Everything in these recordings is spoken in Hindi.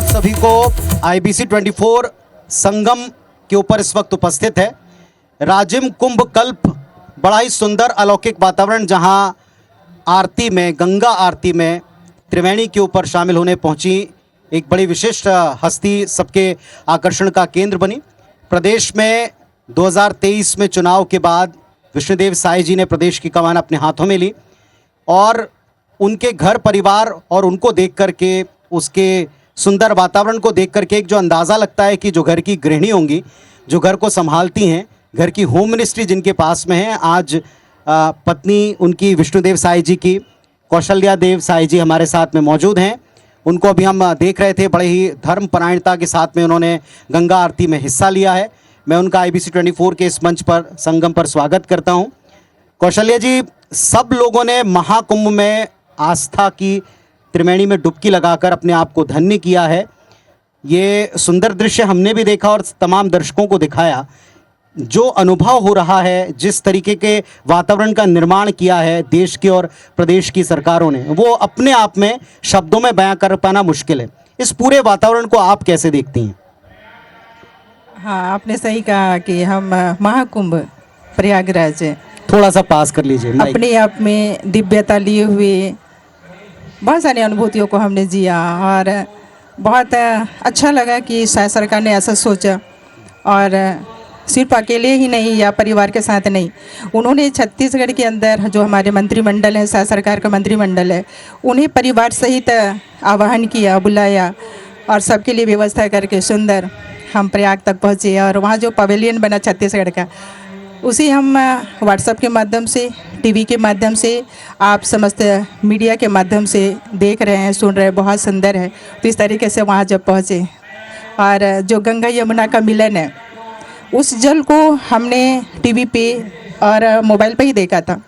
आप सभी को IBC 24 संगम के ऊपर इस वक्त उपस्थित है। राजिम कुंभ कल्प बड़ा ही सुंदर अलौकिक वातावरण, जहां आरती में, गंगा आरती में त्रिवेणी के ऊपर शामिल होने पहुंची एक बड़ी विशिष्ट हस्ती सबके आकर्षण का केंद्र बनी। प्रदेश में 2023 में चुनाव के बाद विष्णुदेव साई जी ने प्रदेश की कमान अपने हाथों में ली और उनके घर परिवार और उनको देख करके, उसके सुंदर वातावरण को देख करके एक जो अंदाज़ा लगता है कि जो घर की गृहिणी होंगी, जो घर को संभालती हैं, घर की होम मिनिस्ट्री जिनके पास में है, आज पत्नी उनकी विष्णुदेव साई जी की कौशल्या देव साई जी हमारे साथ में मौजूद हैं। उनको अभी हम देख रहे थे, बड़े ही धर्मपरायणता के साथ में उन्होंने गंगा आरती में हिस्सा लिया है। मैं उनका IBC 24 के इस मंच पर, संगम पर स्वागत करता हूं। कौशल्या जी, सब लोगों ने महाकुंभ में आस्था की त्रिवेणी में डुबकी लगाकर अपने आप को धन्य किया है। ये सुंदर दृश्य हमने भी देखा और तमाम दर्शकों को दिखाया। जो अनुभव हो रहा है, जिस तरीके के वातावरण का निर्माण किया है देश की और प्रदेश की सरकारों ने, वो अपने आप में शब्दों में बयां कर पाना मुश्किल है। इस पूरे वातावरण को आप कैसे देखती हैं? हाँ, आपने सही कहा कि हम महाकुंभ प्रयागराज थोड़ा सा पास कर लीजिए माइक। अपने आप में दिव्यता लिए हुए बहुत सारी अनुभूतियों को हमने जिया और बहुत अच्छा लगा कि शायद सरकार ने ऐसा सोचा। और सिर्फ अकेले ही नहीं या परिवार के साथ नहीं, उन्होंने छत्तीसगढ़ के अंदर जो हमारे मंत्रिमंडल है, शायद सरकार का मंत्रिमंडल है, उन्हें परिवार सहित आह्वान किया, बुलाया और सबके लिए व्यवस्था करके सुंदर हम प्रयाग तक पहुँचे। और वहाँ जो पवेलियन बना छत्तीसगढ़ का, उसी हम व्हाट्सएप के माध्यम से, टीवी के माध्यम से, आप समस्त मीडिया के माध्यम से देख रहे हैं, सुन रहे हैं, बहुत सुंदर है। तो इस तरीके से वहाँ जब पहुँचे और जो गंगा यमुना का मिलन है, उस जल को हमने टीवी पे और मोबाइल पे ही देखा था,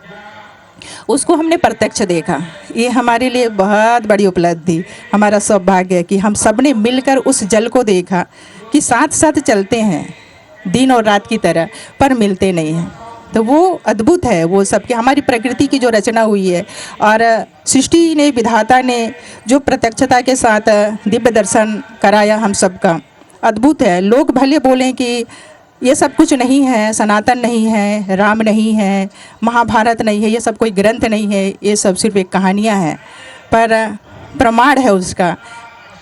उसको हमने प्रत्यक्ष देखा। ये हमारे लिए बहुत बड़ी उपलब्धि, हमारा सौभाग्य है कि हम सब ने मिलकर उस जल को देखा कि साथ साथ चलते हैं दिन और रात की तरह, पर मिलते नहीं हैं। तो वो अद्भुत है, वो सबके हमारी प्रकृति की जो रचना हुई है और सृष्टि ने, विधाता ने जो प्रत्यक्षता के साथ दिव्य दर्शन कराया हम सबका, अद्भुत है। लोग भले बोलें कि ये सब कुछ नहीं है, सनातन नहीं है, राम नहीं है, महाभारत नहीं है, ये सब कोई ग्रंथ नहीं है, ये सब सिर्फ एक कहानियाँ हैं, पर प्रमाण है उसका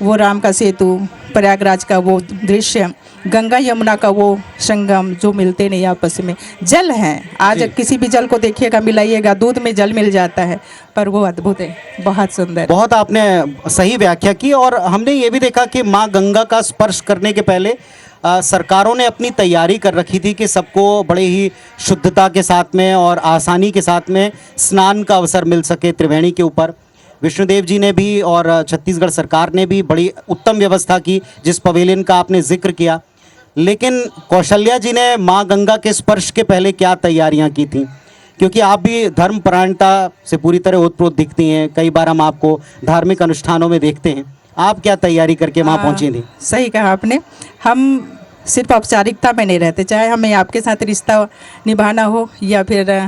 वो राम का सेतु, प्रयागराज का वो दृश्य, गंगा यमुना का वो संगम जो मिलते नहीं आपस में। जल हैं, आज किसी भी जल को देखिएगा, मिलाइएगा, दूध में जल मिल जाता है, पर वो अद्भुत है, बहुत सुंदर। बहुत आपने सही व्याख्या की। और हमने ये भी देखा कि माँ गंगा का स्पर्श करने के पहले सरकारों ने अपनी तैयारी कर रखी थी कि सबको बड़े ही शुद्धता के साथ में और आसानी के साथ में स्नान का अवसर मिल सके त्रिवेणी के ऊपर। विष्णुदेव जी ने भी और छत्तीसगढ़ सरकार ने भी बड़ी उत्तम व्यवस्था की, जिस पवेलियन का आपने जिक्र किया। लेकिन कौशल्या जी ने माँ गंगा के स्पर्श के पहले क्या तैयारियां की थी? क्योंकि आप भी धर्मपरायणता से पूरी तरह ओतप्रोत दिखती हैं, कई बार हम आपको धार्मिक अनुष्ठानों में देखते हैं। आप क्या तैयारी करके वहाँ पहुँची थी? सही कहा आपने, हम सिर्फ औपचारिकता में नहीं रहते, चाहे हमें आपके साथ रिश्ता निभाना हो या फिर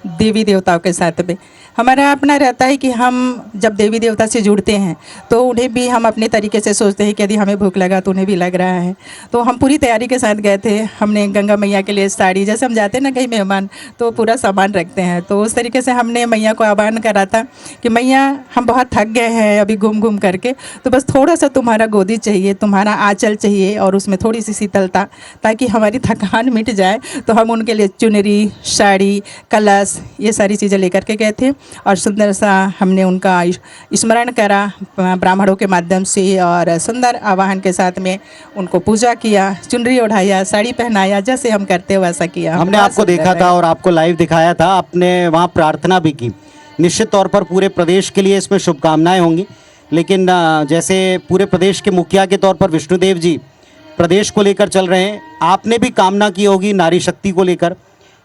देवी देवताओं के साथ में, हमारा अपना रहता है कि हम जब देवी देवता से जुड़ते हैं तो उन्हें भी हम अपने तरीके से सोचते हैं कि यदि हमें भूख लगा तो उन्हें भी लग रहा है। तो हम पूरी तैयारी के साथ गए थे। हमने गंगा मैया के लिए साड़ी, जैसे हम जाते हैं ना कहीं मेहमान तो पूरा सामान रखते हैं, तो उस तरीके से हमने मैया को आह्वान करा था कि मैया हम बहुत थक गए हैं अभी घूम घूम करके, तो बस थोड़ा सा तुम्हारा गोदी चाहिए, तुम्हारा आंचल चाहिए और उसमें थोड़ी सी शीतलता, ताकि हमारी थकान मिट जाए। तो हम उनके लिए चुनरी, साड़ी, कलश, ये सारी चीज़ें लेकर के गए थे और सुंदर सा हमने उनका स्मरण करा ब्राह्मणों के माध्यम से और सुंदर आवाहन के साथ में उनको पूजा किया, चुनरी ओढ़ाया, साड़ी पहनाया, जैसे हम करते वैसा किया। हमने आपको देखा था और आपको लाइव दिखाया था, आपने वहाँ प्रार्थना भी की। निश्चित तौर पर पूरे प्रदेश के लिए इसमें शुभकामनाएं होंगी, लेकिन जैसे पूरे प्रदेश के मुखिया के तौर पर विष्णुदेव जी प्रदेश को लेकर चल रहे हैं, आपने भी कामना की होगी नारी शक्ति को लेकर।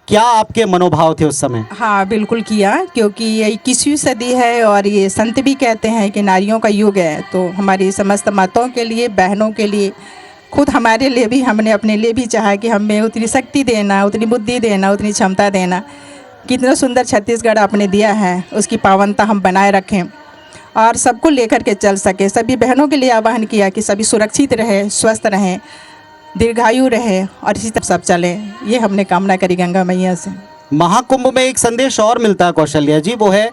क्या आपके मनोभाव थे उस समय? हाँ, बिल्कुल किया, क्योंकि ये 21वीं सदी है और ये संत भी कहते हैं कि नारियों का युग है। तो हमारी समस्त माताओं के लिए, बहनों के लिए, खुद हमारे लिए भी, हमने अपने लिए भी चाहा कि हमें उतनी शक्ति देना, उतनी बुद्धि देना, उतनी क्षमता देना। कितना सुंदर छत्तीसगढ़ आपने दिया है, उसकी पावनता हम बनाए रखें और सबको लेकर के चल सके। सभी बहनों के लिए आह्वान किया कि सभी सुरक्षित रहे, स्वस्थ रहें, दीर्घायु रहे और इसी तरह सब चलें। ये हमने कामना करी गंगा मैया से। महाकुंभ में एक संदेश और मिलता है कौशल्या जी, वो है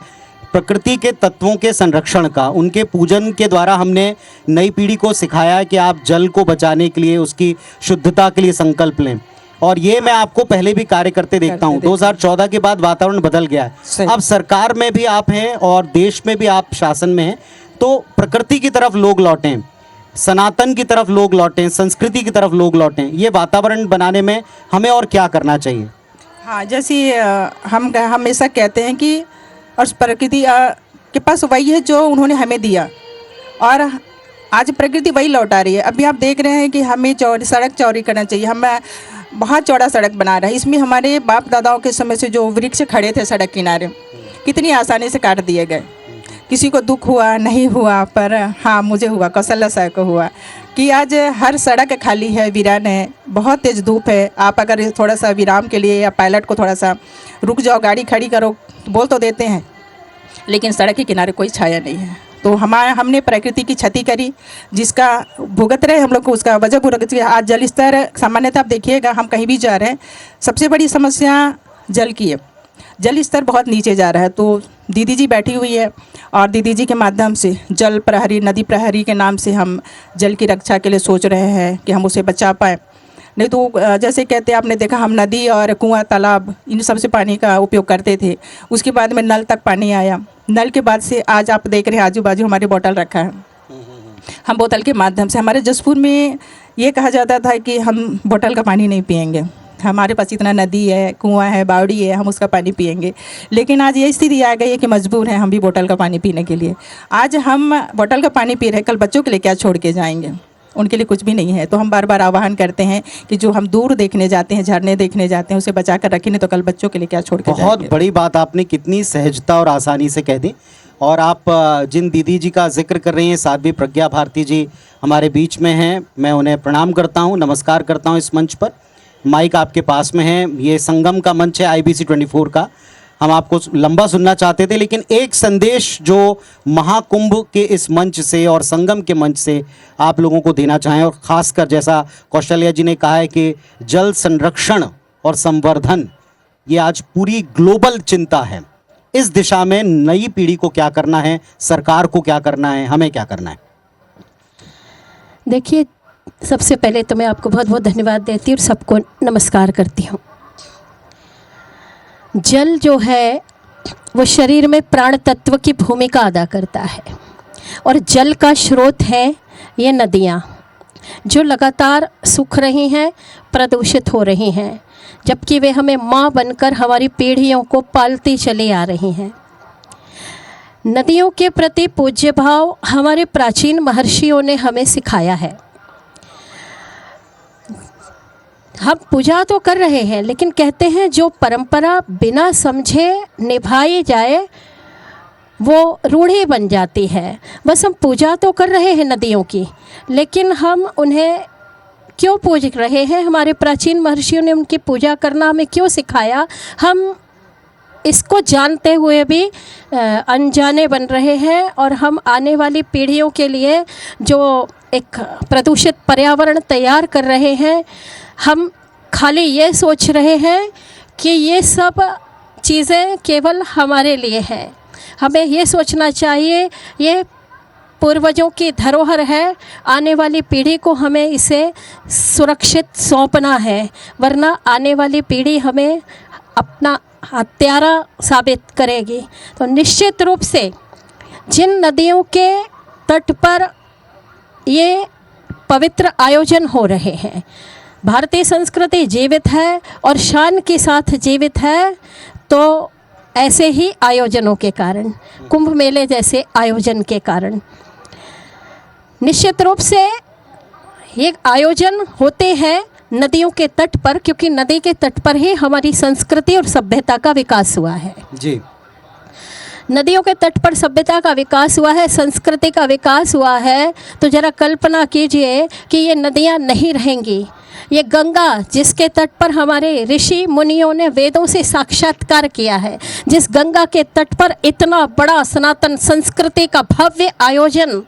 प्रकृति के तत्वों के संरक्षण का। उनके पूजन के द्वारा हमने नई पीढ़ी को सिखाया है कि आप जल को बचाने के लिए, उसकी शुद्धता के लिए संकल्प लें। और ये मैं आपको पहले भी कार्य करते देखता हूँ। 2014 के बाद वातावरण बदल गया है। अब सरकार में भी आप हैं और देश में भी आप शासन में हैं, तो प्रकृति की तरफ लोग लौटें, सनातन की तरफ लोग लौटें, संस्कृति की तरफ लोग लौटें। ये वातावरण बनाने में हमें और क्या करना चाहिए? हाँ, जैसे हम हमेशा कहते हैं कि और प्रकृति के पास वही है जो उन्होंने हमें दिया, और आज प्रकृति वही लौटा रही है। अभी आप देख रहे हैं कि हमें सड़क चौड़ी करना चाहिए। हम बहुत चौड़ा सड़क बना रहे हैं। इसमें हमारे बाप दादाओं के समय से जो वृक्ष खड़े थे सड़क किनारे, कितनी आसानी से काट दिए गए। किसी को दुख हुआ नहीं हुआ, पर हाँ मुझे हुआ, कौशल्या साहब को हुआ कि आज हर सड़क खाली है, वीरान है, बहुत तेज़ धूप है। आप अगर थोड़ा सा विराम के लिए या पायलट को थोड़ा सा रुक जाओ, गाड़ी खड़ी करो, बोल तो देते हैं, लेकिन सड़क के किनारे कोई छाया नहीं है। तो हमने प्रकृति की क्षति करी, जिसका भुगत रहे हम लोग को, उसका वजह भुगत। आज जल स्तर सामान्यतः आप देखिएगा, हम कहीं भी जा रहे हैं, सबसे बड़ी समस्या जल की है। जल स्तर बहुत नीचे जा रहा है। तो दीदी जी बैठी हुई है और दीदी जी के माध्यम से जल प्रहरी, नदी प्रहरी के नाम से हम जल की रक्षा के लिए सोच रहे हैं कि हम उसे बचा पाएँ। नहीं तो जैसे कहते हैं, आपने देखा हम नदी और कुआं, तालाब, इन सब से पानी का उपयोग करते थे। उसके बाद में नल तक पानी आया। नल के बाद से आज आप देख रहे हैं आजू बाजू हमारे बोतल रखा है। हम बोतल के माध्यम से, हमारे जसपुर में ये कहा जाता था कि हम बोतल का पानी नहीं पिएंगे, हमारे पास इतना नदी है, कुआं है, बावड़ी है, हम उसका पानी पिएंगे। लेकिन आज ये स्थिति आ गई है कि मजबूर हैं हम भी बोतल का पानी पीने के लिए। आज हम बोतल का पानी पी रहे हैं, कल बच्चों के लिए क्या छोड़ के जाएंगे? उनके लिए कुछ भी नहीं है। तो हम बार बार आह्वान करते हैं कि जो हम दूर देखने जाते हैं, झरने देखने जाते हैं, उसे बचा कर रखें, नहीं तो कल बच्चों के लिए क्या छोड़ के जाएंगे। बहुत बड़ी बात आपने कितनी सहजता और आसानी से कह दी। और आप जिन दीदी जी का जिक्र कर रही हैं, साध्वी प्रज्ञा भारती जी हमारे बीच में हैं, मैं उन्हें प्रणाम करता हूं, नमस्कार करता हूं। इस मंच पर माइक आपके पास में है, ये संगम का मंच है IBC 24 का। हम आपको लंबा सुनना चाहते थे, लेकिन एक संदेश जो महाकुंभ के इस मंच से और संगम के मंच से आप लोगों को देना चाहें, और ख़ासकर जैसा कौशल्या जी ने कहा है कि जल संरक्षण और संवर्धन ये आज पूरी ग्लोबल चिंता है। इस दिशा में नई पीढ़ी को क्या करना है, सरकार को क्या करना है, हमें क्या करना है? देखिए, सबसे पहले तो मैं आपको बहुत बहुत धन्यवाद देती हूँ और सबको नमस्कार करती हूँ। जल जो है वो शरीर में प्राण तत्व की भूमिका अदा करता है, और जल का स्रोत है ये नदियाँ, जो लगातार सूख रही हैं, प्रदूषित हो रही हैं, जबकि वे हमें माँ बनकर हमारी पीढ़ियों को पालती चली आ रही हैं। नदियों के प्रति पूज्य भाव हमारे प्राचीन महर्षियों ने हमें सिखाया है। हम पूजा तो कर रहे हैं, लेकिन कहते हैं जो परंपरा बिना समझे निभाई जाए वो रूढ़ी बन जाती है। बस हम पूजा तो कर रहे हैं नदियों की, लेकिन हम उन्हें क्यों पूज रहे हैं? हमारे प्राचीन महर्षियों ने उनकी पूजा करना हमें क्यों सिखाया? हम इसको जानते हुए भी अनजाने बन रहे हैं, और हम आने वाली पीढ़ियों के लिए जो एक प्रदूषित पर्यावरण तैयार कर रहे हैं, हम खाली ये सोच रहे हैं कि ये सब चीज़ें केवल हमारे लिए हैं। हमें ये सोचना चाहिए ये पूर्वजों की धरोहर है, आने वाली पीढ़ी को हमें इसे सुरक्षित सौंपना है, वरना आने वाली पीढ़ी हमें अपना हत्यारा साबित करेगी। तो निश्चित रूप से जिन नदियों के तट पर ये पवित्र आयोजन हो रहे हैं, भारतीय संस्कृति जीवित है और शान के साथ जीवित है, तो ऐसे ही आयोजनों के कारण, कुंभ मेले जैसे आयोजन के कारण निश्चित रूप से ये आयोजन होते हैं नदियों के तट पर, क्योंकि नदी के तट पर ही हमारी संस्कृति और सभ्यता का विकास हुआ है जी। नदियों के तट पर सभ्यता का विकास हुआ है, संस्कृति का विकास हुआ है। तो ज़रा कल्पना कीजिए कि ये नदियाँ नहीं रहेंगी ये गंगा जिसके तट पर हमारे ऋषि मुनियों ने वेदों से साक्षात्कार किया है, जिस गंगा के तट पर इतना बड़ा सनातन संस्कृति का भव्य आयोजन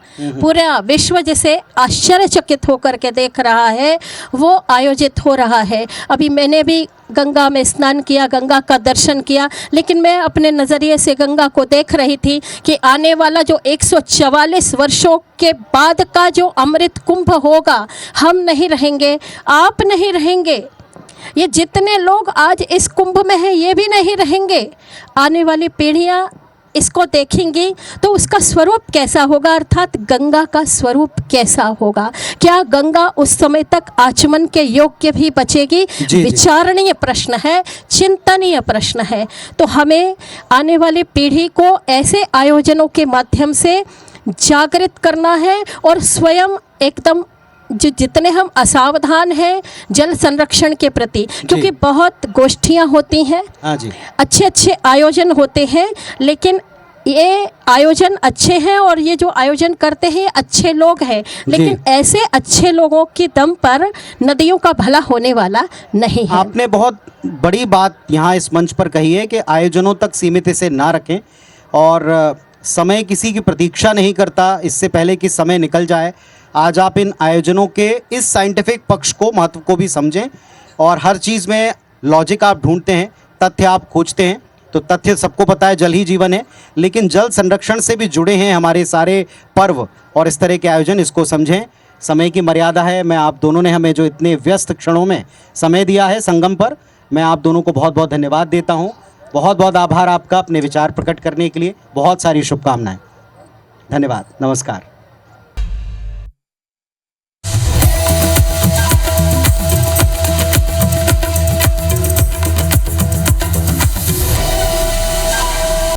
पूरा विश्व जिसे आश्चर्यचकित होकर के देख रहा है, वो आयोजित हो रहा है। अभी मैंने भी गंगा में स्नान किया, गंगा का दर्शन किया, लेकिन मैं अपने नज़रिए से गंगा को देख रही थी कि आने वाला जो 144 वर्षों के बाद का जो अमृत कुंभ होगा, हम नहीं रहेंगे, आप नहीं रहेंगे, ये जितने लोग आज इस कुंभ में हैं ये भी नहीं रहेंगे। आने वाली पीढ़ियाँ इसको देखेंगी तो उसका स्वरूप कैसा होगा, अर्थात गंगा का स्वरूप कैसा होगा। क्या गंगा उस समय तक आचमन के योग्य भी बचेगी? विचारणीय प्रश्न है, चिंतनीय प्रश्न है। तो हमें आने वाली पीढ़ी को ऐसे आयोजनों के माध्यम से जागृत करना है और स्वयं एकदम जितने हम असावधान हैं जल संरक्षण के प्रति, क्योंकि बहुत गोष्ठियां होती हैं, अच्छे अच्छे आयोजन होते हैं, लेकिन ये आयोजन अच्छे हैं और ये जो आयोजन करते हैं अच्छे लोग हैं, लेकिन ऐसे अच्छे लोगों के दम पर नदियों का भला होने वाला नहीं है। आपने बहुत बड़ी बात यहाँ इस मंच पर कही है कि आयोजनों तक सीमित इसे ना रखें और समय किसी की प्रतीक्षा नहीं करता, इससे पहले कि समय निकल जाए। आज आप इन आयोजनों के इस साइंटिफिक पक्ष को, महत्व को भी समझें और हर चीज़ में लॉजिक आप ढूंढते हैं, तथ्य आप खोजते हैं। तो तथ्य सबको पता है, जल ही जीवन है, लेकिन जल संरक्षण से भी जुड़े हैं हमारे सारे पर्व और इस तरह के आयोजन, इसको समझें। समय की मर्यादा है। मैं आप दोनों ने हमें जो इतने व्यस्त क्षणों में समय दिया है संगम पर, मैं आप दोनों को बहुत बहुत धन्यवाद देता हूँ। बहुत बहुत आभार आपका अपने विचार प्रकट करने के लिए। बहुत सारी शुभकामनाएं। धन्यवाद। नमस्कार।